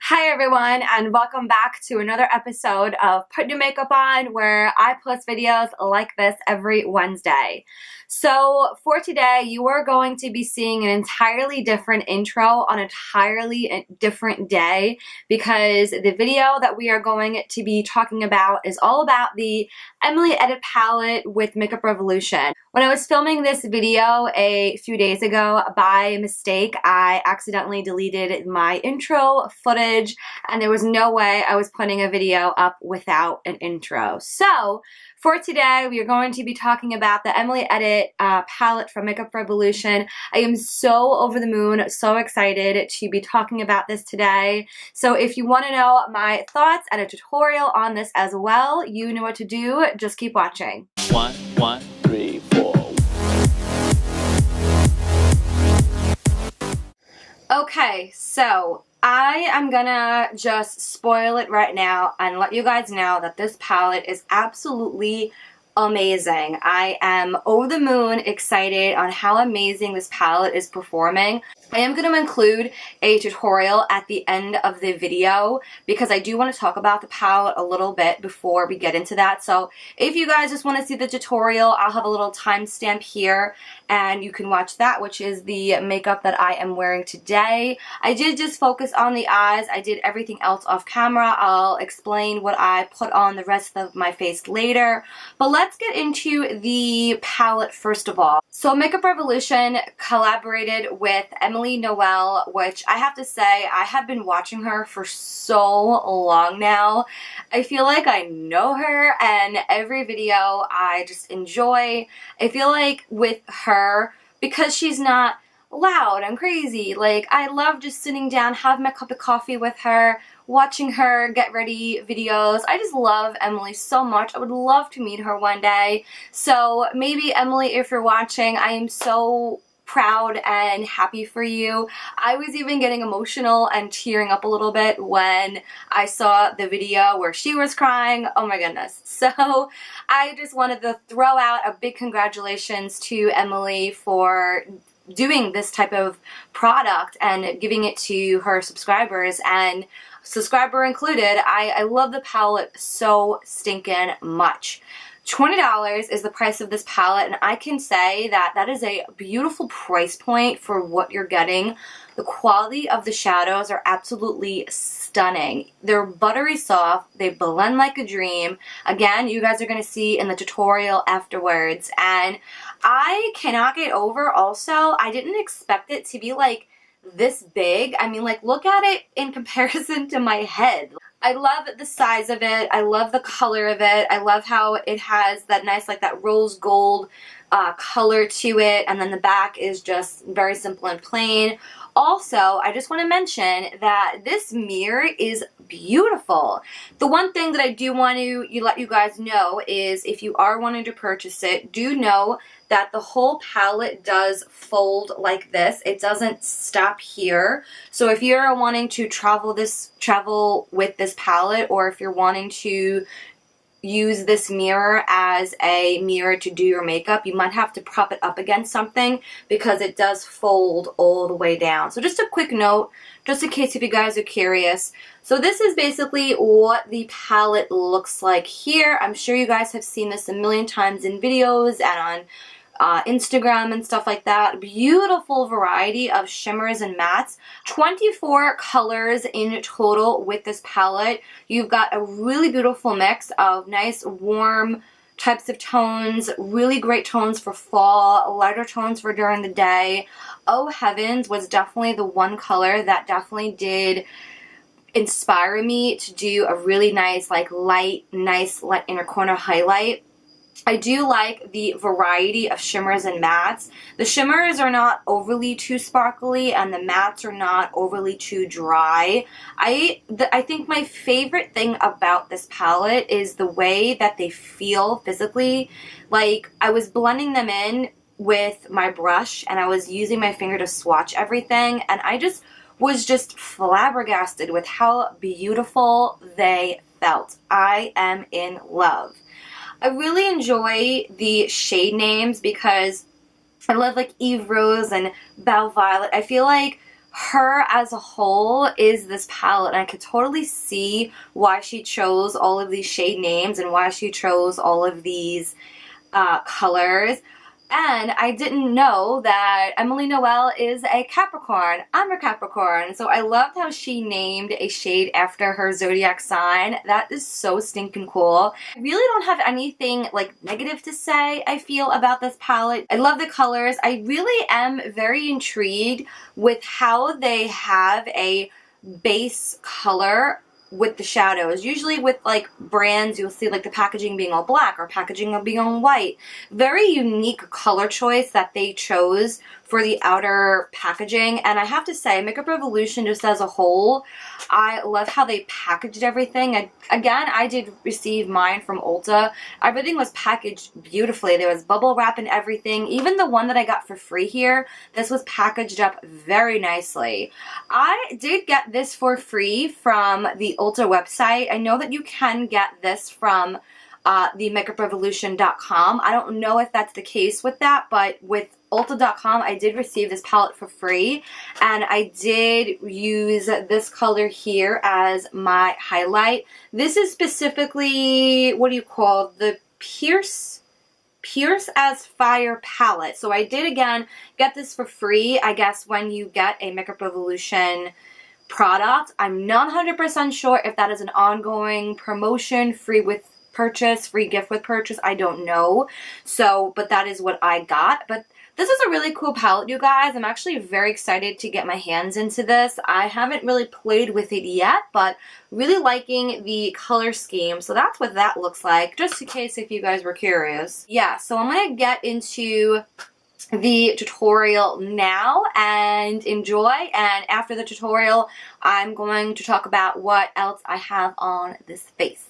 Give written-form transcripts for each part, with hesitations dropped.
Hi everyone, and welcome back to another episode of Put Your Makeup On, where I post videos like this every Wednesday. So for today, you are going to be seeing an entirely different intro on an entirely different day, because the video that we are going to be talking about is all about the Emily Edit palette with Makeup Revolution. When I was filming this video a few days ago, by mistake, I accidentally deleted my intro footage, and there was no way I was putting a video up without an intro. So for today, we are going to be talking about the Emily Edit palette from Makeup Revolution. I am so over the moon, so excited to be talking about this today. So if you want to know my thoughts and a tutorial on this as well, you know what to do. Just keep watching. One, three, four. Okay, so I am gonna just spoil it right now and let you guys know that this palette is absolutely amazing. I am over the moon excited on how amazing this palette is performing. I am going to include a tutorial at the end of the video because I do want to talk about the palette a little bit before we get into that. So if you guys just want to see the tutorial, I'll have a little timestamp here and you can watch that, which is the makeup that I am wearing today. I did just focus on the eyes. I did everything else off camera. I'll explain what I put on the rest of my face later. But let's get into the palette first of all. So Makeup Revolution collaborated with Emily Noel, which I have to say, I have been watching her for so long now. I feel like I know her, and every video I just enjoy. I feel like with her, because she's not loud and crazy, like I love just sitting down, having a cup of coffee with her, watching her get ready videos. I just love Emily so much. I would love to meet her one day. So maybe Emily, if you're watching, I am so proud and happy for you. I was even getting emotional and tearing up a little bit when I saw the video where she was crying. Oh my goodness. So I just wanted to throw out a big congratulations to Emily for doing this type of product and giving it to her subscribers, and subscriber included. I love the palette so stinking much. $20 is the price of this palette, and I can say that that is a beautiful price point for what you're getting. The quality of the shadows are absolutely stunning. They're buttery soft. They blend like a dream. Again, you guys are going to see in the tutorial afterwards. And I cannot get over also, I didn't expect it to be like this big. I mean, like, look at it in comparison to my head. I love the size of it. I love the color of it. I love how it has that nice, like that rose gold color to it, and then the back is just very simple and plain. Also, I just want to mention that this mirror is beautiful. The one thing that I do want to let you guys know is if you are wanting to purchase it, do know that the whole palette does fold like this. It doesn't stop here. So if you're wanting to travel with this palette, or if you're wanting to use this mirror as a mirror to do your makeup, you might have to prop it up against something because it does fold all the way down. So just a quick note, just in case if you guys are curious. So this is basically what the palette looks like here. I'm sure you guys have seen this a million times in videos and on Instagram and stuff like that. Beautiful variety of shimmers and mattes. 24 colors in total with this palette. You've got a really beautiful mix of nice warm types of tones, really great tones for fall, lighter tones for during the day. Oh Heavens was definitely the one color that definitely did inspire me to do a really nice, like nice light inner corner highlight. I do like the variety of shimmers and mattes. The shimmers are not overly too sparkly, and the mattes are not overly too dry. I think my favorite thing about this palette is the way that they feel physically. Like, I was blending them in with my brush, and I was using my finger to swatch everything, and I just was just flabbergasted with how beautiful they felt. I am in love. I really enjoy the shade names because I love like Eve Rose and Belle Violet. I feel like her as a whole is this palette, and I could totally see why she chose all of these shade names and why she chose all of these colors. And I didn't know that Emily Noel is a Capricorn. I'm a Capricorn. So I loved how she named a shade after her zodiac sign. That is so stinking cool. I really don't have anything like negative to say, I feel, about this palette. I love the colors. I really am very intrigued with how they have a base color with the shadows. Usually with like brands, you'll see like the packaging being all black or packaging being all white. Very unique color choice that they chose for the outer packaging. And I have to say, Makeup Revolution just as a whole, I love how they packaged everything. And again, I did receive mine from Ulta. Everything was packaged beautifully. There was bubble wrap and everything. Even the one that I got for free here, this was packaged up very nicely. I did get this for free from the Ulta website. I know that you can get this from the makeuprevolution.com. I don't know if that's the case with that, but with Ulta.com, I did receive this palette for free, and I did use this color here as my highlight. This is specifically, what do you call, the Pierce as Fire palette. So I did, again, get this for free, I guess, when you get a Makeup Revolution product. I'm not 100% sure if that is an ongoing promotion, free with purchase, free gift with purchase, I don't know. So, but that is what I got. But this is a really cool palette, you guys. I'm actually very excited to get my hands into this. I haven't really played with it yet, but really liking the color scheme. So that's what that looks like, just in case if you guys were curious. Yeah, so I'm going to get into the tutorial now and enjoy, and after the tutorial I'm going to talk about what else I have on this face.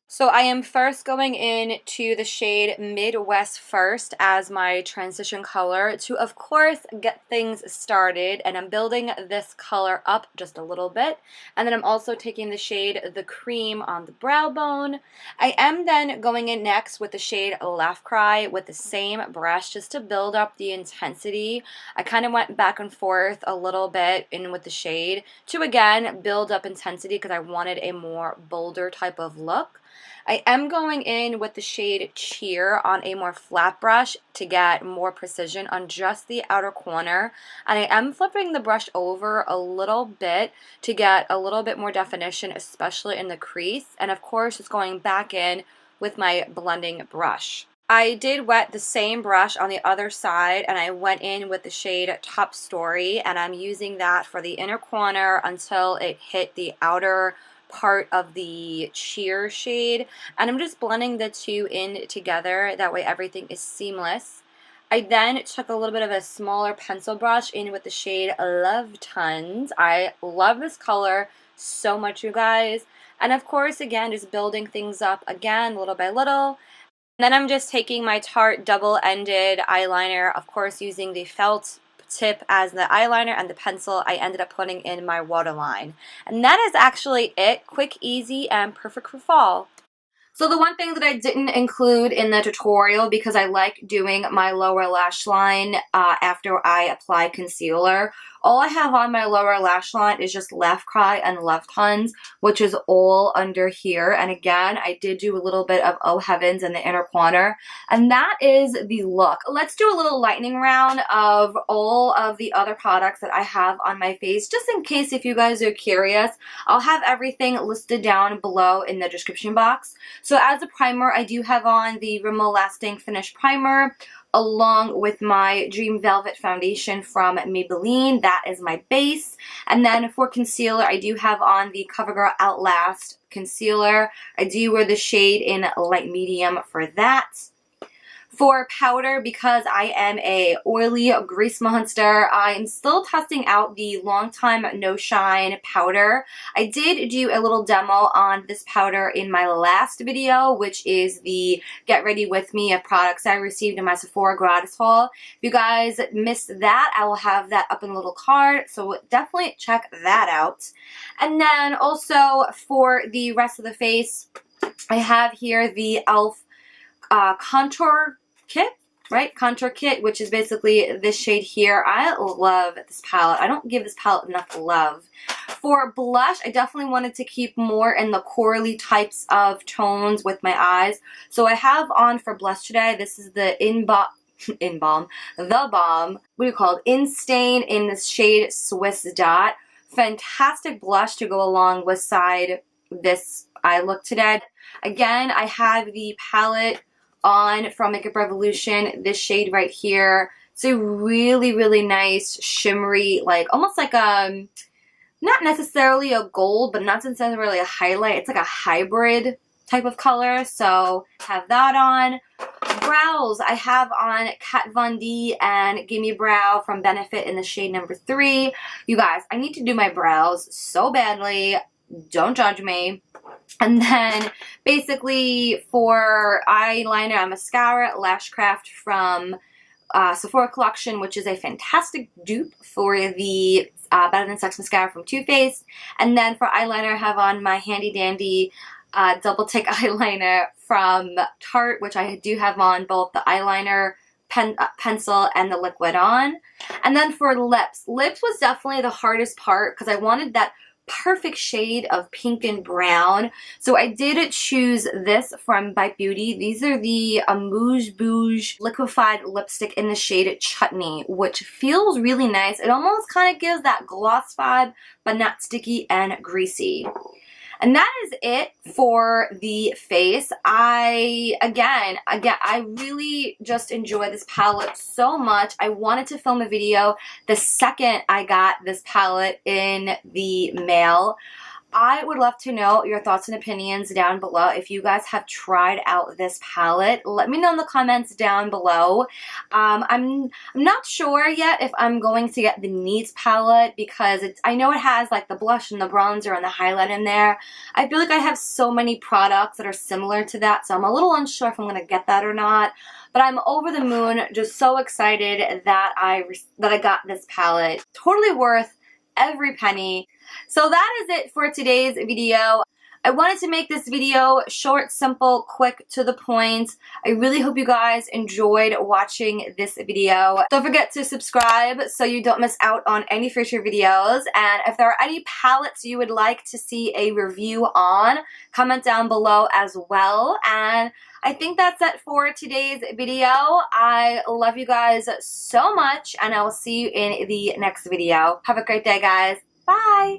So I am first going in to the shade Midwest First as my transition color to, of course, get things started, and I'm building this color up just a little bit, and then I'm also taking the shade The Cream on the brow bone. I am then going in next with the shade Laugh Cry with the same brush just to build up the intensity. I kind of went back and forth a little bit in with the shade to, again, build up intensity because I wanted a more bolder type of look. I am going in with the shade Cheer on a more flat brush to get more precision on just the outer corner. And I am flipping the brush over a little bit to get a little bit more definition, especially in the crease. And of course, just going back in with my blending brush. I did wet the same brush on the other side, and I went in with the shade Top Story, and I'm using that for the inner corner until it hit the outer part of the Cheer shade, and I'm just blending the two in together, that way everything is seamless. I then took a little bit of a smaller pencil brush in with the shade Love Tons. I love this color so much, you guys, and of course, again, just building things up again little by little. And then I'm just taking my Tarte double-ended eyeliner, of course using the felt tip as the eyeliner, and the pencil I ended up putting in my waterline. And that is actually it. Quick, easy, and perfect for fall. So the one thing that I didn't include in the tutorial, because I like doing my lower lash line after I apply concealer, all I have on my lower lash line is just Laugh Cry and Love Tons, which is all under here. And again, I did do a little bit of Oh Heavens in the inner corner. And that is the look. Let's do a little lightning round of all of the other products that I have on my face, just in case if you guys are curious. I'll have everything listed down below in the description box. So as a primer, I do have on the Rimmel Lasting Finish Primer, along with my Dream Velvet Foundation from Maybelline. That is my base. And then for concealer, I do have on the CoverGirl Outlast Concealer. I do wear the shade in light medium for that. For powder, because I am a oily grease monster, I'm still testing out the Long Time No Shine powder. I did do a little demo on this powder in my last video, which is the Get Ready With Me of products I received in my Sephora gratis haul. If you guys missed that, I will have that up in a little card, so definitely check that out. And then also for the rest of the face, I have here the e.l.f. Contour Kit. right, contour kit, which is basically this shade here. I love this palette. I don't give this palette enough love. For blush, I definitely wanted to keep more in the corally types of tones with my eyes. So I have on for blush today, this is the The Balm, what do you call it? Instain in this shade Swiss Dot. Fantastic blush to go along with this eye look today. Again, I have the palette on from Makeup Revolution, this shade right here. It's a really, really nice shimmery, like almost like a, not necessarily a gold, but not necessarily a highlight. It's like a hybrid type of color, so have that on. Brows, I have on Kat Von D and Gimme Brow from Benefit in the shade number 3. You guys, I need to do my brows so badly. Don't judge me. And then basically for eyeliner and mascara, Lashcraft from Sephora Collection, which is a fantastic dupe for the Better Than Sex mascara from Too Faced. And then for eyeliner, I have on my handy dandy double take eyeliner from Tarte, which I do have on both the eyeliner pencil and the liquid on. And then for lips was definitely the hardest part because I wanted that perfect shade of pink and brown. So I did choose this from Bite Beauty. These are the Amuse Bouge liquefied lipstick in the shade Chutney, which feels really nice. It almost kind of gives that gloss vibe, but not sticky and greasy. And that is it for the face. I really just enjoy this palette so much. I wanted to film a video the second I got this palette in the mail. I would love to know your thoughts and opinions down below. If you guys have tried out this palette, let me know in the comments down below. I'm not sure yet if I'm going to get the Needs palette because I know it has like the blush and the bronzer and the highlight in there. I feel like I have so many products that are similar to that, so I'm a little unsure if I'm going to get that or not. But I'm over the moon, just so excited that I got this palette. Totally worth every penny. So that is it for today's video. I wanted to make this video short, simple, quick, to the point. I really hope you guys enjoyed watching this video. Don't forget to subscribe so you don't miss out on any future videos. And if there are any palettes you would like to see a review on, comment down below as well. And I think that's it for today's video. I love you guys so much, and I will see you in the next video. Have a great day, guys. Bye!